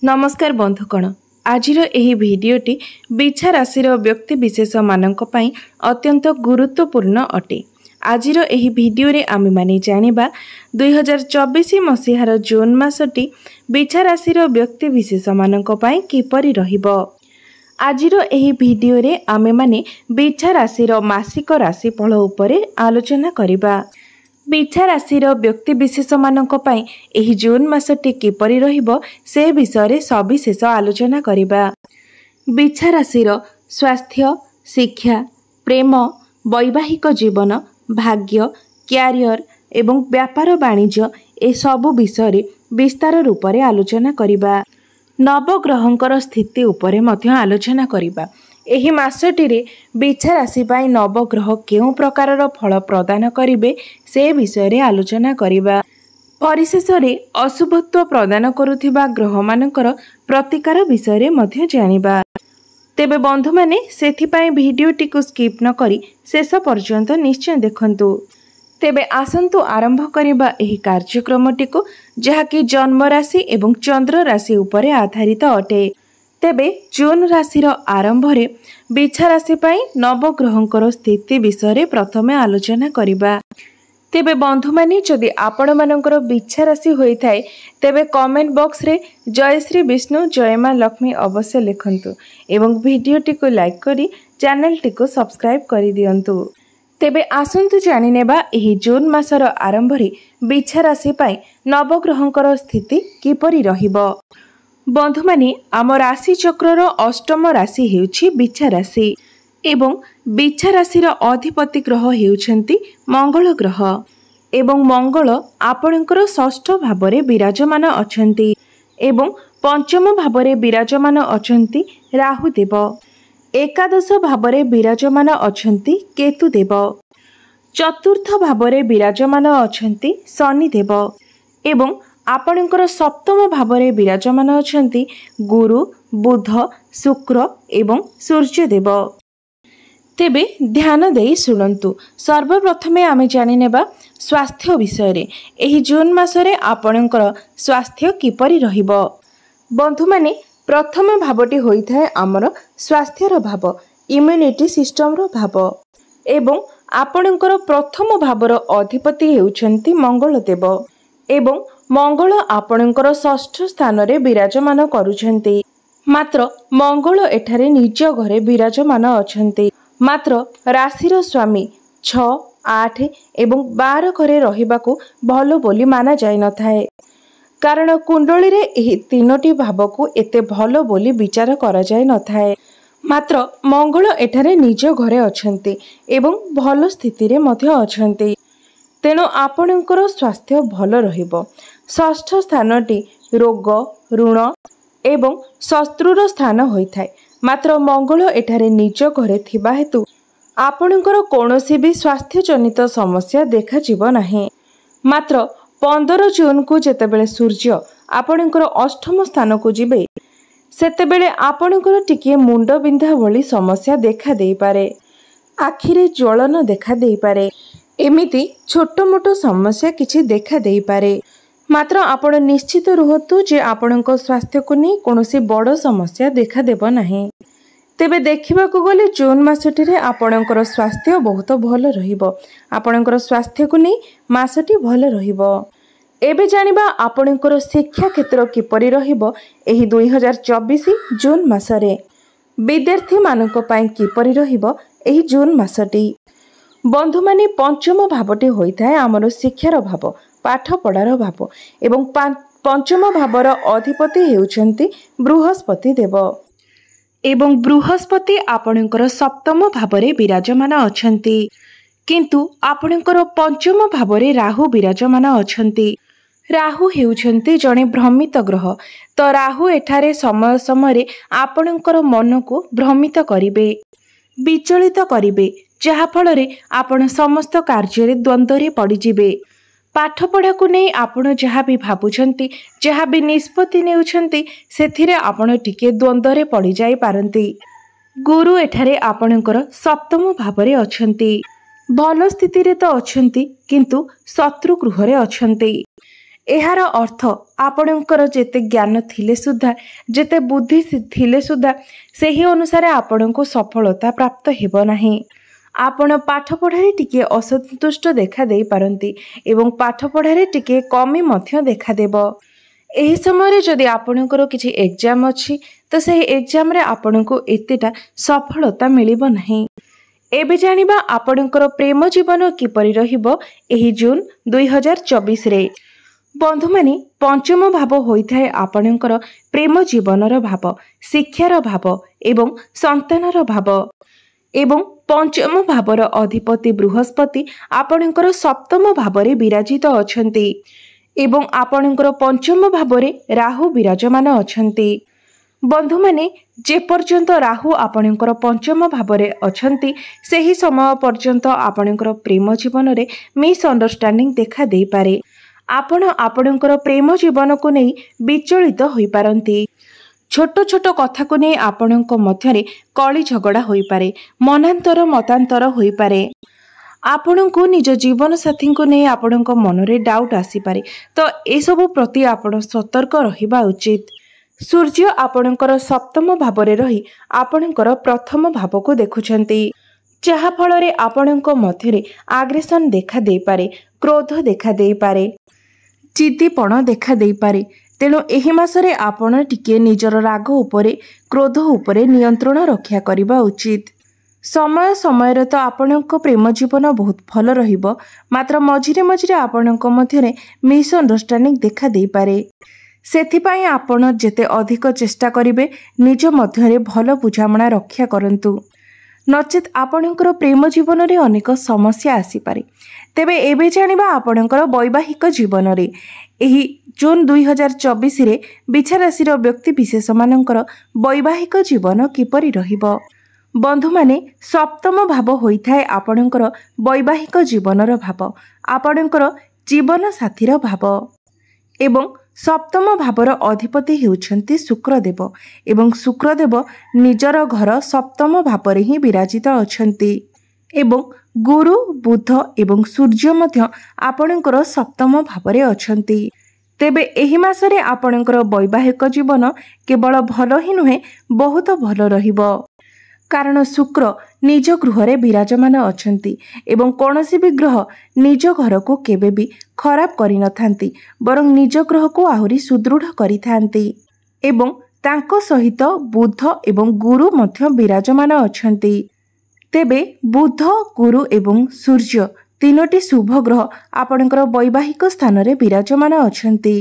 नमस्कार बंधुकण आजिर एही भिडियोटी बिछा राशिर व्यक्ति विशेष मानक पई अत्यंत गुरुत्वपूर्ण अटे। आजिर एही भिडियोरे आमे माने जानिबा 2024 मसीहार जून मासटी बिछा राशिर व्यक्ति विशेष मानक पई किपरि रहिबो। आजिर एही भिडियोरे आमे माने बिछा राशिर मासिक राशिफल उपरे आलोचना करिबा। बिछा राशिर व्यक्ति विशेष मानक पई एही जून मासटी किपरि रहिबो से विषय सविशेष आलोचना करिबा। बिछा राशिर स्वास्थ्य, शिक्षा, प्रेम, वैवाहिक जीवन, भाग्य, क्यारियर एवं व्यापार वाणिज्य ए सबु विषय विस्तार रूप में आलोचना करिबा। नवग्रहंकर स्थिति उपरे मध्य आलोचना करिबा। एही मासटिरे बिछा राशि पाई नवग्रह केउं प्रकारर फल प्रदान करिवे से विषय रे आलोचना करिबा। परिशेष रे अशुभत्व प्रदान करुथिबा ग्रह मानकर प्रतिकार विषय रे मध्य जानिबा। तेबे बंधु माने सेथि पाई भिडियोटी को स्किप न करी शेष पर्यंत निश्चय देखंतु। तेबे आसंतु आरंभ करिबा एही कार्यक्रमटी को जहाकी जन्म राशि एवं चंद्र राशि उपरे आधारित अटे। तेबे जून राशिर आरंभ रे बिछा राशि पाई नवग्रहंकर स्थिति विषय प्रथमे आलोचना करिबा। तेबे बंधु माने जदि आपण मानकर बिछा राशि होई थाए तेबे कमेंट बॉक्स रे जय श्री विष्णु जय मां लक्ष्मी अवश्य लिखंतु एवं वीडियोटी को लाइक करी चैनल टी को सब्सक्राइब करि दियंतु। तेबे आसंतु जानि नेबा एही जून मासर आरंभ रे बिछा राशि पाई नवग्रहंकर स्थिति किपरि रहिबो। बंधु माने आम राशि चक्रर अष्टम राशि हेउछि बिछा राशि एवं बिछा राशिर अधिपति ग्रह हेउछंती मंगल ग्रह एवं मंगल आपणकर षष्ठ भावरे विराजमान अछंती एवं पंचम भावरे विराजमान अछंती राहुदेव, एकादश भावरे विराजमान अछंती केतुदेव, चतुर्थ भावरे विराजमान अछंती शनिदेव एवं आपणकर सप्तम भावरे विराजमान अछंती गुरु, बुध, शुक्र एवं सूर्यदेव। तेबे ध्यान देई सुनंतु। सर्वप्रथमे आमे जानि नेबा स्वास्थ्य विषय रे। एही जून मासरे आपणकर स्वास्थ्य किपरि रहिबो। बंधु माने प्रथम भावटी होई थाए हमर स्वास्थ्यर भाव, इम्यूनिटी सिस्टम रो भाव एवं आपणकर प्रथम भावर अधिपति हेउछंती मंगल देव एवं मंगल आपणकर षष्ठ स्थान रे विराजमान करूछंती। मात्र मंगल एठारे निज घरे विराजमान अछंती। मात्र राशिर स्वामी 6, 8 एवं 12 घरे रहिबाकू भलो बोली माना जाय न थाए। कारण कुंडली रे एही तीनोटी भाव को एते भलो बोली विचार करा जाय न थाए। मात्र मंगल एठारे निज घरे अछंती एवं भलो स्थिति रे मध्य अछंती। तेणु आपणकर स्वास्थ्य भलो रहिबो। षष्ठ स्थानटी रोग, ऋण एवं शत्रुर स्थान होइथाय। मात्र मंगल एठारे निज घरे थिबा हेतु आपणकर कोनोसी भी स्वास्थ्य जनित समस्या देखा जीव नाही। मात्र 15 जून को जेतेबेले सूर्य आपणकर अष्टम स्थान को जिबे सेतेबेले आपणकर टिके मुंड बिंधा भली समस्या देखा देई पारे, आखिरे ज्वलन देखा देई पारे, एमिति छोट मोटो समस्या किछि देखा देई पारे। मात्र आपण निश्चित रुहतु जे आपणक स्वास्थ्य को नहीं कोनोसी बड़ समस्या देखा देबो नाही। तेबे देखिबा को गले जून मासटी रे आपणकर स्वास्थ्य बहुत भलो रहिबो। आपणकर स्वास्थ्य को नहीं मासटी भलो रहिबो। एबे जानिबा आपणकर शिक्षा क्षेत्र किपरि रहिबो एही 2024 जून मासरे। विद्यार्थी मानक पई किपरि रहिबो एही जून मासटी। बंधु माने पंचम भावटी होई थाए हमर शिक्षार भाव, पाठ पढ़ार भाव एवं पंचम भावर अधिपति हेउछंती बृहस्पति देव एवं बृहस्पति आपणकर सप्तम भावरे विराजमान अछंती। किंतु आपणकर पंचम भावरे राहु विराजमान अछंती। राहु हेउछंती जणे भ्रमित ग्रह। तो राहु एठारे समय समय आपणकर मन को भ्रमित करिवे, विचलित करिवे, जहा फଳରେ आपण समस्त कार्य रे द्वंद्व रे पड़ी जिवे। पाठ पढ़ा को नहीं आपण जहाँ भी भावुंट जहाँ भी निष्पत्ति नेउछंती सेथिरे आपण टिके द्वंद्व रे पड़ी जाई पारंती। गुरु एठारे आपणकर सप्तम भावरे अछंती। भलो स्थिति रे तो अछंती किंतु शत्रु गृह रे अछंती। एहार अर्थ आपणकर जेते ज्ञान थिले सुद्धा जेते बुद्धि थिले सुद्धा सही अनुसार आपण को सफलता प्राप्त हेब नाही। आपण पाठ पढ़ारे टिके असंतुष्ट देखा दे पारंती एवं पाठ पढ़ारे टिके कमी मध्य देखा देब। एही समय जदि आपणकर किछि एग्जाम अछि तो सही एग्जाम रे आपणको एतेटा सफलता मिलिबो नाही। एबे जानिबा आपणकर प्रेम जीवन किपरि रहिबो एही जून 2024 रे। बंधु माने पंचम भाव होइथाय आपणकर प्रेम जीवनर भाव, शिक्षार भाव एवं संतानर भाव एवं पंचम भावर अधिपति बृहस्पति आपणकर सप्तम भावरे विराजित अछंती एवं आपणकर पंचम भावरे राहु विराजमान अछंती। बंधु माने जे पर्यंत राहु आपणकर पंचम भावरे अछंती सेही समय पर्यंत आपणकर प्रेम जीवन रे मिसअंडरस्टैंडिंग देखा दे पारे। आपणकर प्रेम जीवन को नहीं विचलित होई पारंती। छोट छोट कथा को नहीं आपणक मध्यरे कली झगड़ा होई पारे, मनांतर मतांतर होई पारे। आपणको निज जीवन साथी को नहीं आपणक मनरे डाउट आसी पारे। तो ए सब प्रति आपण सतर्क रहिबा उचित। सूर्य आपणकर सप्तम भावरे रही आपणकर प्रथम भाव को देखुछंती, जहा फल रे आपणक मध्यरे आग्रेशन देखा दे पारे, क्रोध देखा दे पारे, चित्तीपण देखा दे पारे। तेणु एही मासरे आपण टिके निजर राग उपरे क्रोध उपरे नियंत्रण रक्षा करिबा उचित। समय समय तो आपणक प्रेम जीवन बहुत भल रहिबो, मात्र मझिरे मझिरे आपणक मध्यरे मिसअंडरस्टैंडिंग देखा दे पारे। सेथिपाई आपण जेते अधिक चेष्टा करिवे निज मध्यरे भल बुझामणा रक्षा करंतु, नचेत आपणकर प्रेम जीवन रे अनेक समस्या आसी पारे। तेबे एबे जानिबा आपणकर वैवाहिक जीवन रे एही जून 2024 रे बिछा राशि व्यक्ति विशेष मानकर वैवाहिक जीवन किपरि रहिबो। बंधु माने सप्तम भाव होइथाय आपणकर वैवाहिक जीवनर भाव, आपणकर जीवन साथीर भाव एवं सप्तम भावर अधिपति हेउछंती शुक्रदेव एवं शुक्रदेव निजर घर सप्तम भावरे ही विराजित अछंती एवं गुरु बुध एवं सूर्य मध्य आपणकर सप्तम भावरे अछंती। तेबे एही मासरे आपणकर वैवाहिक जीवन केवल भल ही नुहे बहुत भल रहिबो, कारण शुक्र निज गृहरे विराजमान अछंती एवं कौनसी भी ग्रह निज घर को केबे भी खराब करि नथांती, बरं निज ग्रह को आहुरी सुदृढ़ करिथांती एवं तांको सहित बुध एवं गुरु मध्य विराजमान अछंती। तेबे बुध गुरु एवं सूर्य तीनोटी शुभ ग्रह आपणकर वैवाहिक स्थान रे विराजमान अछंती।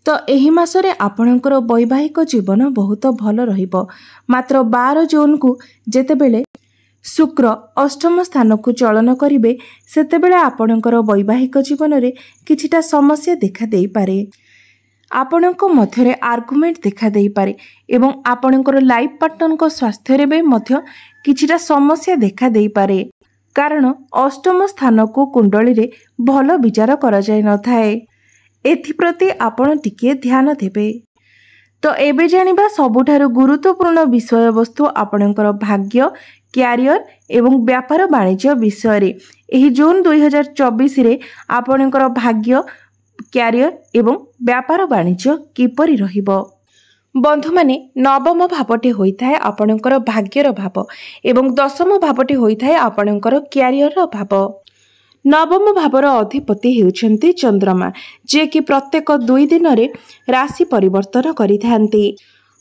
तो एही मासरे आपणकर वैवाहिक जीवन बहुत भल रहिबो, मात्र 12 जून को जेतेबेले शुक्र अष्टम स्थान को चलन करिवे सेतेबेले आपणकर वैवाहिक जीवन रे किछिटा समस्या देखा देई पारे। आपणक मध्यरे आर्गुमेंट देखा देई पारे एवं आपणकर लाइफ पार्टनर को स्वास्थ्य रे बे मध्य किछिटा समस्या देखा देई पारे, कारण अष्टम स्थान को कुंडली रे भल विचार करा जाय न थाए। एथिप्रति आपण टिके ध्यान देबे। तो एबे जानिबा सबुठारु गुरुत्वपूर्ण विषय वस्तु आपणकर भाग्य, क्यारियर एवं व्यापार वाणिज्य विषय रे। एही जून 2024 रे आपणकर भाग्य, क्यारियर एवं व्यापार वाणिज्य किपरि रहिबो। बंधु माने नवम भावटे होइथाय आपणकर भाग्यर भाव एवं दशम भावटे होइथाय आपणकर क्यारियर भाव। नवम भावर अधिपति हेउछंती चंद्रमा, जे कि प्रत्येक 2 दिन रे राशि परिवर्तन करिथांती।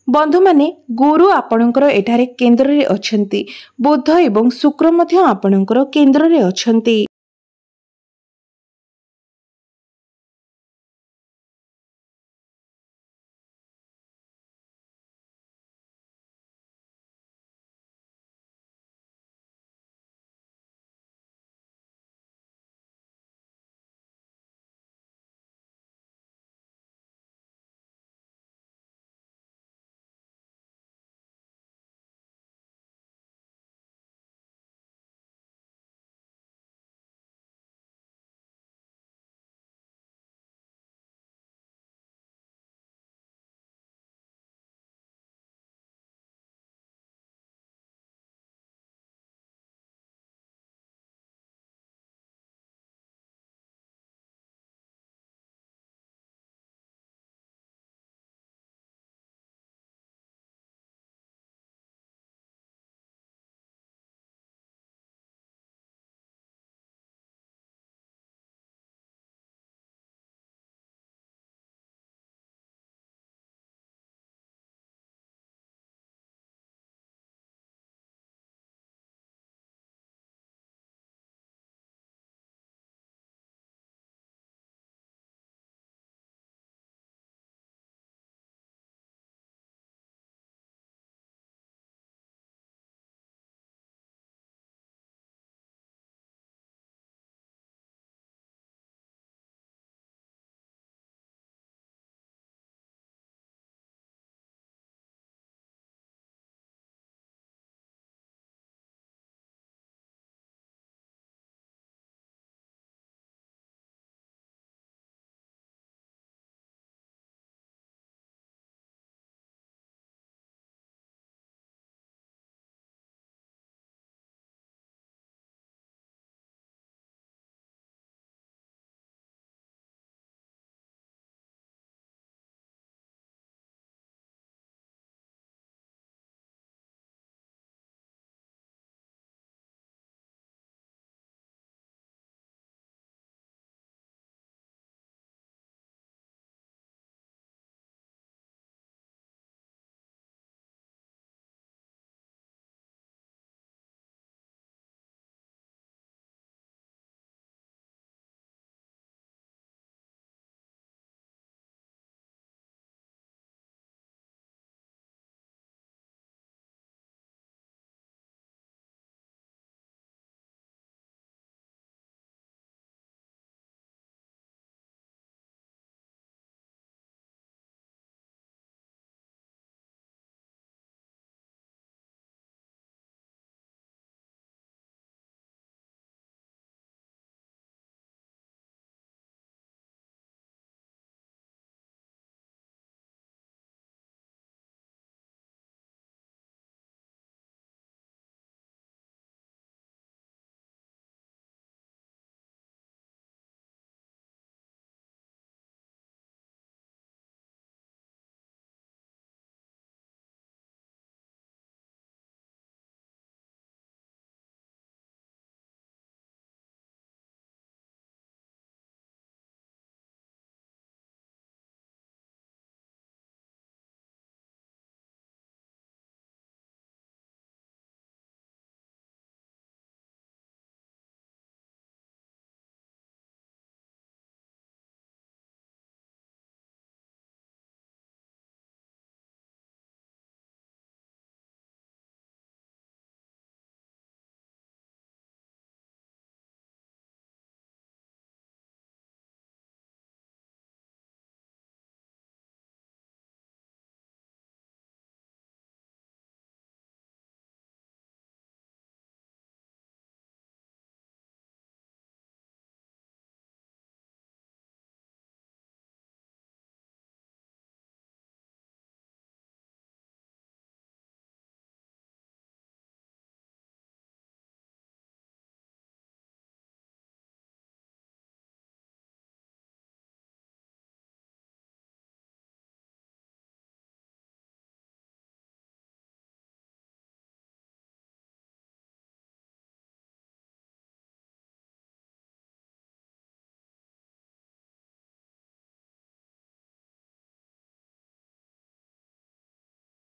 बंधु माने गुरु आपणकर एठारे केंद्र रे अछंती, बुध एवं शुक्र मध्य आपणकर केंद्र रे अछंती।